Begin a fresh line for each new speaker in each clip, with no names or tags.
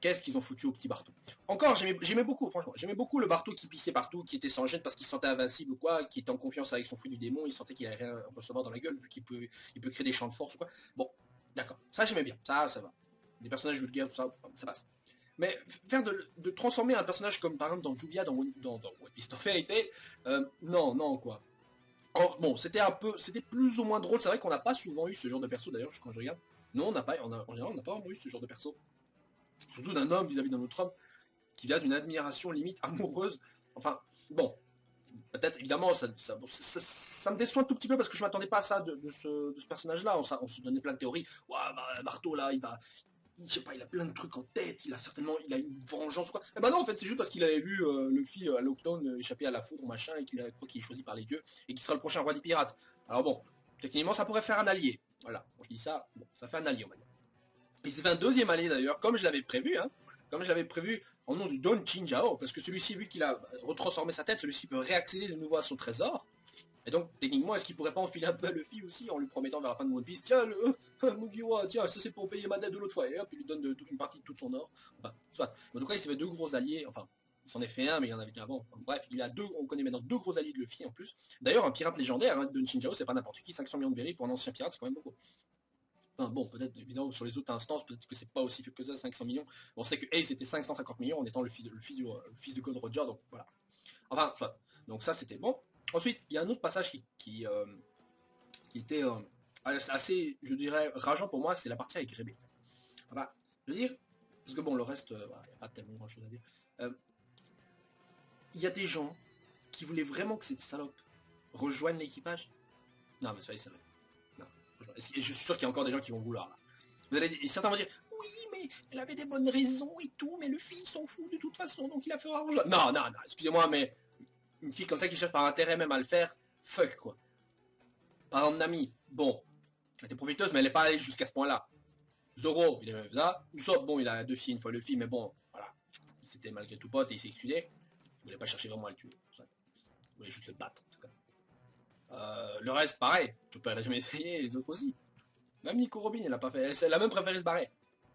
Qu'est-ce qu'ils ont foutu au petit Barto? Encore, j'aimais beaucoup, franchement. J'aimais beaucoup le Barto qui pissait partout, qui était sans gêne parce qu'il se sentait invincible ou quoi, qui était en confiance avec son fruit du démon, il sentait qu'il allait rien recevoir dans la gueule vu qu'il peut créer des champs de force ou quoi. Bon, d'accord. Ça, j'aimais bien. Ça va. Des personnages vulgaires, tout ça, ça passe. Mais faire de transformer un personnage comme par exemple dans Jubia, dans One Piece, dans Fairy Tail, non, quoi. Oh, bon, c'était plus ou moins drôle. C'est vrai qu'on n'a pas souvent eu ce genre de perso d'ailleurs, quand je regarde. Non, en général, on n'a pas vraiment eu ce genre de perso. Surtout d'un homme vis-à-vis d'un autre homme, qui vient d'une admiration limite amoureuse. Enfin, bon, peut-être, évidemment, ça me déçoit un tout petit peu parce que je m'attendais pas à ça de ce personnage-là. On se donnait plein de théories. Ouah, bah, Barto, là, je sais pas, il a plein de trucs en tête, il a une vengeance ou quoi. Et bah non, en fait, c'est juste parce qu'il avait vu Luffy à Lockdown échapper à la foudre, machin, et qu'il croit qu'il est choisi par les dieux, et qu'il sera le prochain roi des pirates. Alors bon, techniquement, ça pourrait faire un allié. Voilà, bon, je dis ça, bon, ça fait un allié, on va dire. Il s'est fait un deuxième allié d'ailleurs, comme je l'avais prévu, hein. Comme j'avais prévu, en nom du Don Chinjao, parce que celui-ci, vu qu'il a retransformé sa tête, celui-ci peut réaccéder de nouveau à son trésor. Et donc, techniquement, est-ce qu'il pourrait pas enfiler un peu à Luffy aussi, en lui promettant vers la fin de One Piece, tiens, Mugiwara, tiens, ça c'est pour payer ma dette de l'autre fois, et hop, il lui donne une partie de tout son or. Enfin, soit. Mais en tout cas, il s'est fait deux gros alliés, enfin, il s'en est fait un, mais il y en avait qu'un avant. Enfin, bref, il a on connaît maintenant deux gros alliés de Luffy en plus. D'ailleurs, un pirate légendaire, hein, Don Chinjao, c'est pas n'importe qui, 500 millions de berries pour un ancien pirate, c'est quand même beaucoup. Enfin, bon, peut-être, évidemment, sur les autres instances, peut-être que c'est pas aussi faible que ça, 500 millions. On sait que Ace c'était 550 millions en étant le fils de Gold Roger, donc voilà. Enfin, soit. Donc ça, c'était bon. Ensuite, il y a un autre passage qui était assez, je dirais, rageant pour moi, c'est la partie avec Rebecca. Enfin, je veux dire, parce que bon, le reste, voilà, il n'y a pas tellement grand chose à dire. Il y a des gens qui voulaient vraiment que cette salope rejoigne l'équipage. Non, mais ça y est, ça va. Non. Et je suis sûr qu'il y a encore des gens qui vont vouloir, là. Certains vont dire, oui, mais elle avait des bonnes raisons et tout, mais le fils s'en fout de toute façon, donc il a fait rejoindre. Non, excusez-moi, mais une fille comme ça qui cherche par intérêt même à le faire, fuck, quoi. Par exemple, Nami, bon, elle était profiteuse, mais elle n'est pas allée jusqu'à ce point-là. Zoro, il a jamais fait ça. Usopp, bon, il a deux filles, une fois le film, mais bon, voilà. C'était malgré tout pote et il s'est excusé. Il voulait pas chercher vraiment à le tuer. Il voulait juste le battre, en tout cas. Le reste, pareil. Chopper, elle a jamais essayé, les autres aussi. Même Nico Robin, elle a pas fait. Elle a même préféré se barrer.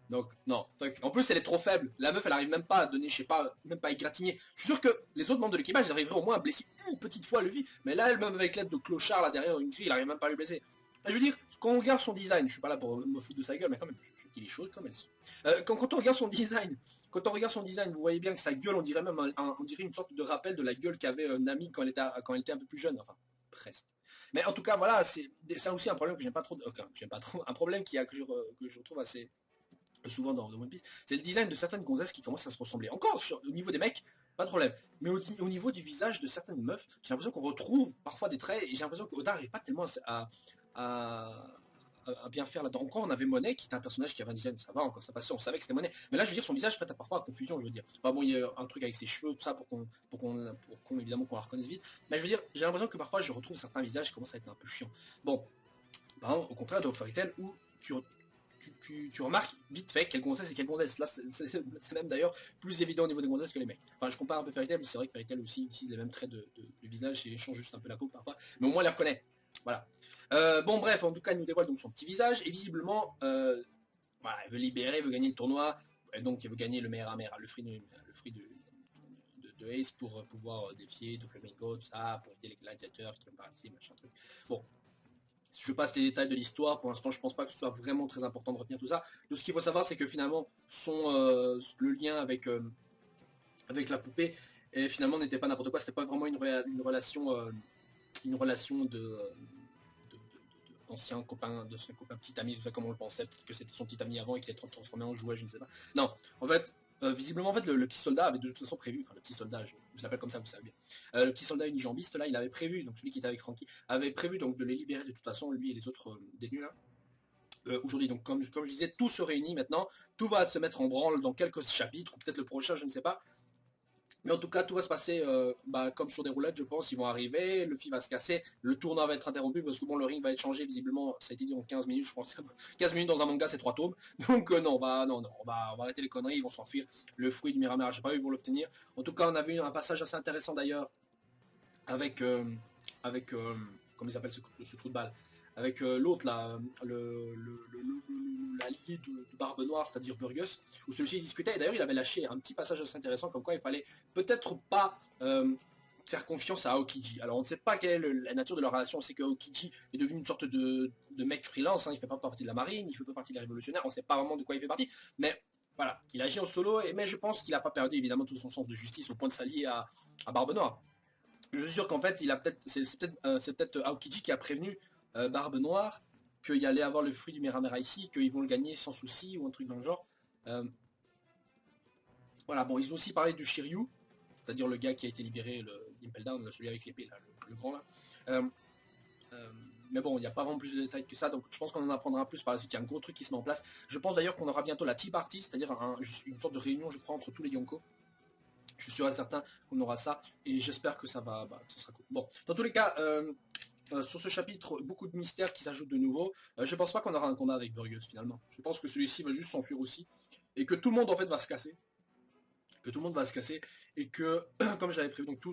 Donc, non. En plus, elle est trop faible. La meuf, elle arrive même pas à donner, je sais pas, même pas à égratigner. Je suis sûr que les autres membres de l'équipage, ils arriveraient au moins à blesser une petite fois Luffy. Mais là, elle, même avec l'aide de Clochard, là, derrière une grille, il arrive même pas à lui blesser. Je veux dire, quand on regarde son design, je suis pas là pour me foutre de sa gueule, mais quand même, je dis les choses comme elles sont. Quand on regarde son design, vous voyez bien que sa gueule, on dirait même on dirait une sorte de rappel de la gueule qu'avait Nami quand elle était un peu plus jeune, enfin, presque. Mais en tout cas, voilà, c'est aussi un problème que j'aime pas trop, un problème que je retrouve assez souvent dans One Piece, c'est le design de certaines gonzesses qui commencent à se ressembler. Encore, au niveau des mecs, pas de problème. Mais au niveau du visage de certaines meufs, j'ai l'impression qu'on retrouve parfois des traits, et j'ai l'impression qu'Oda n'arrive pas tellement à bien faire là-dedans. Encore, on avait Monet, qui était un personnage qui avait un design, ça va, encore ça passait, on savait que c'était Monet. Mais là, je veux dire, son visage prête à parfois à confusion, je veux dire. Enfin bon, il y a un truc avec ses cheveux, tout ça, pour qu'on évidemment, qu'on la reconnaisse vite. Mais je veux dire, j'ai l'impression que parfois, je retrouve certains visages qui commencent à être un peu chiants. Bon, par exemple, au contraire de Fairy Tail, où tu remarques vite fait quelle gonzesse et quelle gonzesse. Là, c'est même d'ailleurs plus évident au niveau des gonzesses que les mecs. Enfin, je compare un peu Fairy Tail, mais c'est vrai que Fairy Tail aussi utilise les mêmes traits de visage et change juste un peu la peau parfois. Mais au moins, elle les reconnaît. Voilà. Bon, bref, en tout cas, elle nous dévoile donc son petit visage. Et visiblement, voilà, elle veut libérer, elle veut gagner le tournoi. Et donc, elle veut gagner le meilleur amer, le fruit de Ace pour pouvoir défier Doflamingo, tout ça, pour aider les gladiateurs qui ont participé, machin truc. Bon, je passe les détails de l'histoire, pour l'instant je pense pas que ce soit vraiment très important de retenir tout ça. Tout ce qu'il faut savoir c'est que finalement le lien avec la poupée et finalement n'était pas n'importe quoi, c'était pas vraiment une relation d'ancien copain, petit ami, tout ça comme on le pensait, peut-être que c'était son petit ami avant et qu'il est transformé en jouet, je ne sais pas. Non, en fait, visiblement en fait le petit soldat avait de toute façon prévu, enfin le petit soldat, je l'appelle comme ça, vous savez bien. Le petit soldat unijambiste là, il avait prévu, donc celui qui était avec Frankie, avait prévu donc de les libérer de toute façon, lui et les autres détenus là. Aujourd'hui, donc comme je disais, tout se réunit maintenant, tout va se mettre en branle dans quelques chapitres, ou peut-être le prochain, je ne sais pas. Mais en tout cas, tout va se passer comme sur des roulettes, je pense. Ils vont arriver, le fil va se casser, le tournoi va être interrompu parce que bon, le ring va être changé visiblement. Ça a été dit en 15 minutes, je pense. 15 minutes dans un manga, c'est 3 tomes. Donc non, on va arrêter les conneries. Ils vont s'enfuir. Le fruit du Miramar, je sais pas où ils vont l'obtenir. En tout cas, on a vu un passage assez intéressant d'ailleurs avec comment il s'appelle ce trou de balle. avec l'autre là, l'allié de Barbe Noire, c'est-à-dire Burgess, où celui-ci discutait, et d'ailleurs il avait lâché un petit passage assez intéressant, comme quoi il fallait peut-être pas faire confiance à Aokiji. Alors on ne sait pas quelle est la nature de leur relation, on sait que Aokiji est devenu une sorte de mec freelance, hein, il fait pas partie de la marine, il fait pas partie des révolutionnaires, on ne sait pas vraiment de quoi il fait partie, mais voilà, il agit en solo, mais je pense qu'il n'a pas perdu évidemment tout son sens de justice au point de s'allier à Barbe Noire. Je suis sûr qu'en fait, il a peut-être, c'est peut-être Aokiji qui a prévenu Barbe Noire qu'il allait avoir le fruit du Meramera ici, qu'ils vont le gagner sans souci ou un truc dans le genre. Euh, voilà, bon, ils ont aussi parlé du Shiryu, c'est-à-dire le gars qui a été libéré, le Impel Down, celui avec l'épée, là, le grand là. Euh, euh, mais bon, il n'y a pas vraiment plus de détails que ça, donc je pense qu'on en apprendra plus par la suite. Il y a un gros truc qui se met en place. Je pense d'ailleurs qu'on aura bientôt la Tea Party, c'est-à-dire une sorte de réunion, je crois, entre tous les Yonko. Je suis sûr et certain qu'on aura ça, et j'espère que ça va, que ça sera cool. Bon, dans tous les cas, sur ce chapitre, beaucoup de mystères qui s'ajoutent de nouveau. Je pense pas qu'on aura un combat avec Burgos finalement. Je pense que celui-ci va juste s'enfuir aussi, et que tout le monde en fait va se casser. Que tout le monde va se casser, et que, comme j'avais prévu, donc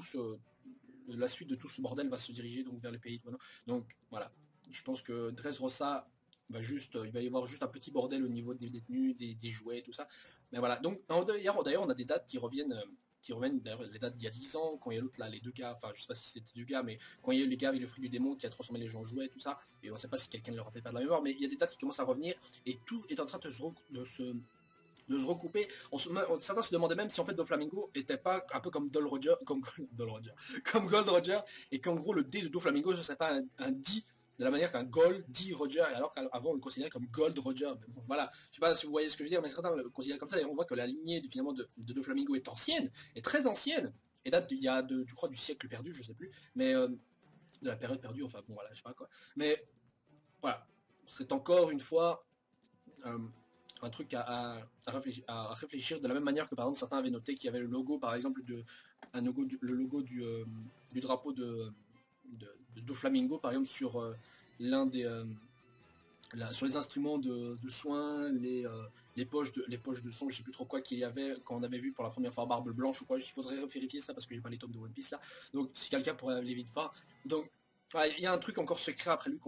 la suite de tout ce bordel va se diriger donc vers les pays. Donc voilà, je pense que Dressrosa va juste, il va y avoir juste un petit bordel au niveau des détenus, des jouets, tout ça. Mais voilà, donc d'ailleurs on a des dates qui reviennent d'ailleurs les dates d'il y a 10 ans, quand il y a l'autre là, les deux gars, enfin je sais pas si c'était deux gars, mais quand il y a eu les gars avec le fruit du démon qui a transformé les gens en jouets, tout ça, et on sait pas si quelqu'un leur a fait perdre la mémoire, mais il y a des dates qui commencent à revenir, et tout est en train de se recouper. Certains se demandaient même si en fait Doflamingo était pas un peu comme Gold Roger, comme Gold Roger, et qu'en gros le D de Doflamingo ce serait pas un D de la manière qu'un Gold D Roger, alors qu'avant on le considérait comme Gold Roger. Bon, voilà, je sais pas si vous voyez ce que je veux dire, mais certains le considèrent comme ça, et on voit que la lignée finalement de Doflamingo est ancienne, est très ancienne, et date il y a je crois du siècle perdu, je sais plus, mais de la période perdue, enfin bon voilà, je sais pas quoi. Mais voilà, c'est encore une fois euh, un truc à réfléchir de la même manière que par exemple certains avaient noté qu'il y avait le logo par exemple le logo du drapeau de Flamingo par exemple sur l'un des sur les instruments de soins, les poches de son, je sais plus trop quoi qu'il y avait quand on avait vu pour la première fois Barbe Blanche ou quoi, il faudrait vérifier ça parce que j'ai pas les tomes de One Piece là. Donc si quelqu'un pourrait aller vite voir. Donc il y a un truc encore secret après lui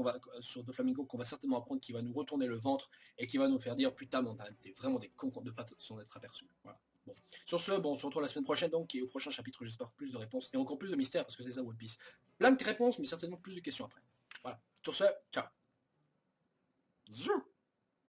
sur Doflamingo qu'on va certainement apprendre qui va nous retourner le ventre et qui va nous faire dire putain mais on a vraiment des cons de pas s'en être aperçus. Voilà. Bon. Sur ce, bon, on se retrouve la semaine prochaine donc et au prochain chapitre j'espère plus de réponses et encore plus de mystères parce que c'est ça One Piece. Plein de réponses mais certainement plus de questions après. Voilà. Sur ce, ciao. Zou